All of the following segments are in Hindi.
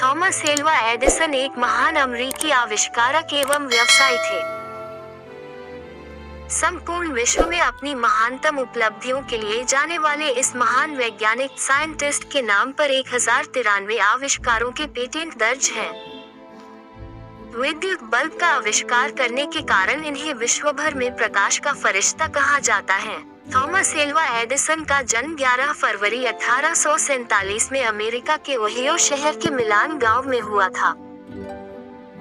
थॉमस एल्वा एडिसन एक महान अमेरिकी आविष्कारक एवं व्यवसायी थे। संपूर्ण विश्व में अपनी महानतम उपलब्धियों के लिए जाने वाले इस महान वैज्ञानिक साइंटिस्ट के नाम पर 1093 आविष्कारों के पेटेंट दर्ज हैं। विद्युत बल्ब का आविष्कार करने के कारण इन्हें विश्व भर में प्रकाश का फरिश्ता कहा जाता है। थॉमस एल्वा एडिसन का जन्म 11 फरवरी 1847 में अमेरिका के ओहियो शहर के मिलान गांव में हुआ था।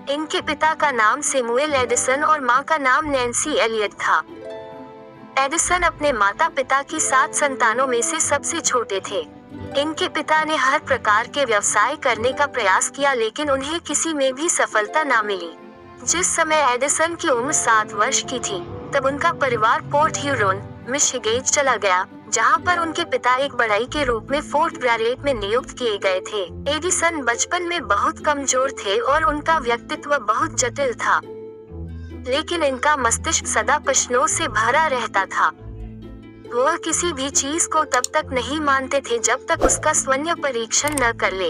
इनके पिता का नाम सैमुअल एडिसन और मां का नाम नैन्सी एलियट था। एडिसन अपने माता पिता की 7 संतानों में से सबसे छोटे थे। इनके पिता ने हर प्रकार के व्यवसाय करने का प्रयास किया, लेकिन उन्हें किसी में भी सफलता न मिली। जिस समय एडिसन की उम्र 7 वर्ष की थी, तब उनका परिवार पोर्ट ह्यूरोन, मिशिगन चला गया, जहां पर उनके पिता एक बढ़ई के रूप में फोर्ट ग्रेट में नियुक्त किए गए थे। एडिसन बचपन में बहुत कमजोर थे और उनका व्यक्तित्व बहुत जटिल था, लेकिन इनका मस्तिष्क सदा प्रश्नों से भरा रहता था। वह किसी भी चीज को तब तक नहीं मानते थे जब तक उसका स्वयं परीक्षण न कर ले।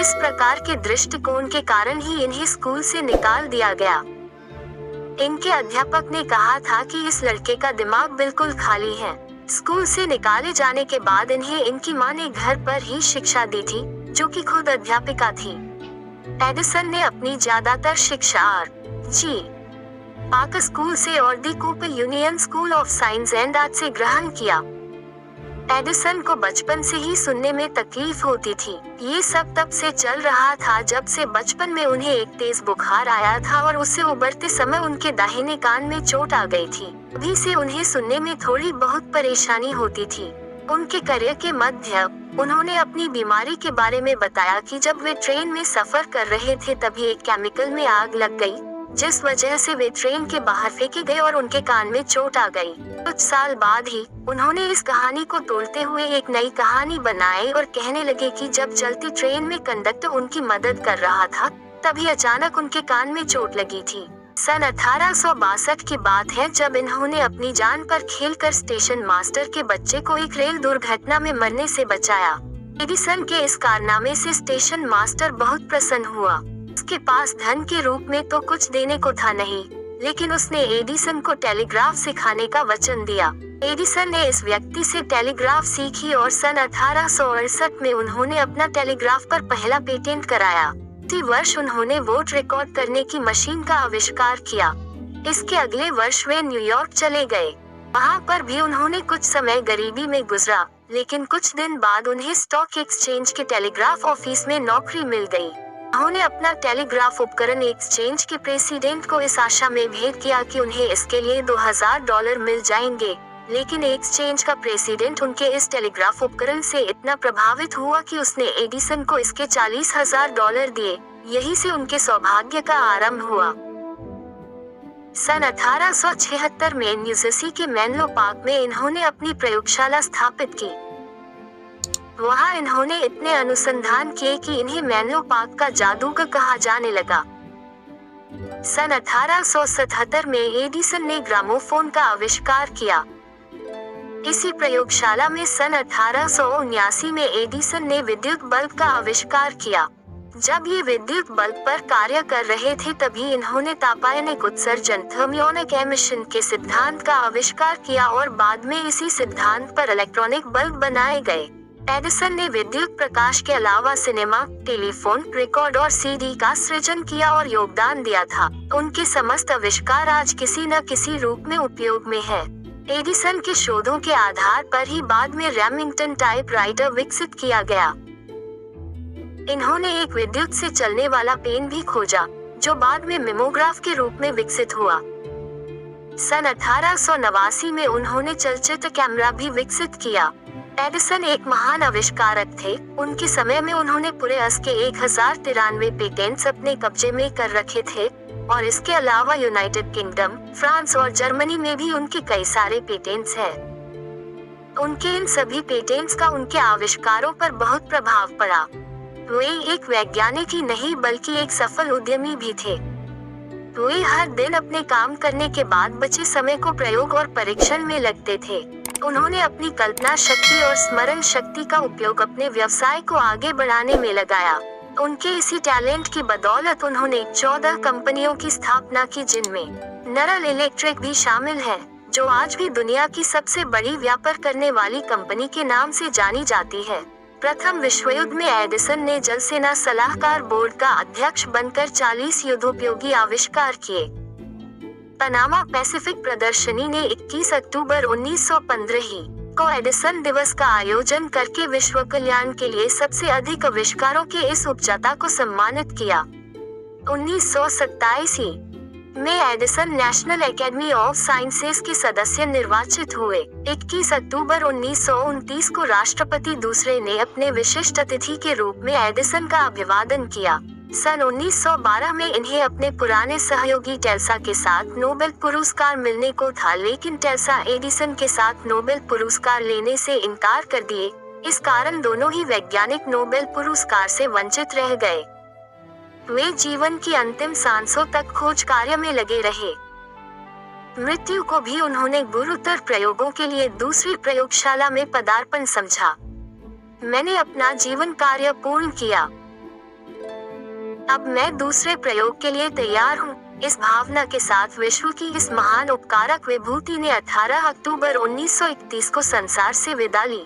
इस प्रकार के दृष्टिकोण के कारण ही इन्हें स्कूल से निकाल दिया गया। इनके अध्यापक ने कहा था कि इस लड़के का दिमाग बिल्कुल खाली है। स्कूल से निकाले जाने के बाद इन्हें इनकी मां ने घर पर ही शिक्षा दी थी, जो कि खुद अध्यापिका थी। एडिसन ने अपनी ज्यादातर शिक्षा आर.जी. पार्कर स्कूल से और the Cooper Union school of science and art से ग्रहण किया। एडिसन को बचपन से ही सुनने में तकलीफ होती थी। ये सब तब से चल रहा था जब से बचपन में उन्हें एक तेज बुखार आया था और उससे उबरते समय उनके दाहिने कान में चोट आ गई थी। अभी से उन्हें सुनने में थोड़ी बहुत परेशानी होती थी। उनके करियर के मध्य उन्होंने अपनी बीमारी के बारे में बताया कि जब वे ट्रेन में सफर कर रहे थे तभी एक केमिकल में आग लग गई, जिस वजह से वे ट्रेन के बाहर फेंके गए और उनके कान में चोट आ गई। कुछ साल बाद ही उन्होंने इस कहानी को तोड़ते हुए एक नई कहानी बनाई और कहने लगे कि जब चलती ट्रेन में कंडक्टर उनकी मदद कर रहा था, तभी अचानक उनके कान में चोट लगी थी। सन 1862 की बात है जब इन्होंने अपनी जान पर खेलकर स्टेशन मास्टर के बच्चे को एक रेल दुर्घटना में मरने से बचाया। एडिसन के इस कारनामे से स्टेशन मास्टर बहुत प्रसन्न हुआ। उसके पास धन के रूप में तो कुछ देने को था नहीं, लेकिन उसने एडिसन को टेलीग्राफ सिखाने का वचन दिया। एडिसन ने इस व्यक्ति से टेलीग्राफ सीखी और सन 1868 में उन्होंने अपना टेलीग्राफ पर पहला पेटेंट कराया। इसी वर्ष उन्होंने वोट रिकॉर्ड करने की मशीन का आविष्कार किया। इसके अगले वर्ष वे न्यूयॉर्क चले गए। वहाँ पर भी उन्होंने कुछ समय गरीबी में गुजरा, लेकिन कुछ दिन बाद उन्हें स्टॉक एक्सचेंज के टेलीग्राफ ऑफिस में नौकरी मिल गई। उन्होंने अपना टेलीग्राफ उपकरण एक्सचेंज के प्रेसिडेंट को इस आशा में भेंट किया कि उन्हें इसके लिए $2000 मिल जाएंगे, लेकिन एक्सचेंज का प्रेसिडेंट उनके इस टेलीग्राफ उपकरण से इतना प्रभावित हुआ कि उसने एडिसन को इसके $40,000 दिए। यही से उनके सौभाग्य का आरंभ हुआ। सन 1876 में न्यूजर्सी के मेनलो पार्क में इन्होंने अपनी प्रयोगशाला स्थापित की। वहाँ इन्होंने इतने अनुसंधान किए कि इन्हें मेनलो पार्क का जादूगर कहा जाने लगा। सन 1877 में एडिसन ने ग्रामोफोन का आविष्कार किया। इसी प्रयोगशाला में सन 1879 में एडिसन ने विद्युत बल्ब का आविष्कार किया। जब ये विद्युत बल्ब पर कार्य कर रहे थे तभी इन्होंने तापायनिक उत्सर्जन थर्मियोनिक एमिशन के सिद्धांत का आविष्कार किया और बाद में इसी सिद्धांत पर इलेक्ट्रॉनिक बल्ब बनाए गए। एडिसन ने विद्युत प्रकाश के अलावा सिनेमा, टेलीफोन, रिकॉर्ड और सीडी का सृजन किया और योगदान दिया था। उनके समस्त आविष्कार आज किसी न किसी रूप में उपयोग में है। एडिसन के शोधों के आधार पर ही बाद में रेमिंगटन टाइपराइटर विकसित किया गया। इन्होंने एक विद्युत से चलने वाला पेन भी खोजा, जो बाद में मेमोग्राफ के रूप में विकसित हुआ। सन 1889 में उन्होंने चलचित्र कैमरा भी विकसित किया। एडिसन एक महान आविष्कारक थे। उनके समय में उन्होंने पूरे अस के 1093 पेटेंट्स अपने कब्जे में कर रखे थे और इसके अलावा यूनाइटेड किंगडम, फ्रांस और जर्मनी में भी उनके कई सारे पेटेंट्स हैं। उनके इन सभी पेटेंट्स का उनके आविष्कारों पर बहुत प्रभाव पड़ा। वे एक वैज्ञानिक ही नहीं बल्कि एक सफल उद्यमी भी थे। वे हर दिन अपने काम करने के बाद बचे समय को प्रयोग और परीक्षण में लगते थे। उन्होंने अपनी कल्पना शक्ति और स्मरण शक्ति का उपयोग अपने व्यवसाय को आगे बढ़ाने में लगाया। उनके इसी टैलेंट की बदौलत उन्होंने 14 कंपनियों की स्थापना की, जिनमें नरल इलेक्ट्रिक भी शामिल है, जो आज भी दुनिया की सबसे बड़ी व्यापार करने वाली कंपनी के नाम से जानी जाती है। प्रथम विश्व युद्ध में एडिसन ने जल सेना सलाहकार बोर्ड का अध्यक्ष बनकर 40 युद्धोपयोगी आविष्कार किए। पनामा पैसिफिक प्रदर्शनी ने 21 अक्टूबर 1915 को एडिसन दिवस का आयोजन करके विश्व कल्याण के लिए सबसे अधिक आविष्कारों के इस उपजता को सम्मानित किया। 1927 में Edison national academy of sciences के सदस्य निर्वाचित हुए। 21 अक्टूबर 1929 को राष्ट्रपति दूसरे ने अपने विशिष्ट अतिथि के रूप में एडिसन का अभिवादन किया। सन 1912 में इन्हें अपने पुराने सहयोगी टेल्सा के साथ नोबेल पुरस्कार मिलने को था, लेकिन टेल्सा एडिसन के साथ नोबेल पुरस्कार लेने से इनकार कर दिए। इस कारण दोनों ही वैज्ञानिक नोबेल पुरस्कार से वंचित रह गए। वे जीवन की अंतिम सांसों तक खोज कार्य में लगे रहे। मृत्यु को भी उन्होंने गुरुतर प्रयोगों के लिए दूसरी प्रयोगशाला में पदार्पण समझा। मैंने अपना जीवन कार्य पूर्ण किया, अब मैं दूसरे प्रयोग के लिए तैयार हूँ। इस भावना के साथ विश्व की इस महान उपकारक विभूति ने 18 अक्टूबर 1931 को संसार से विदा ली।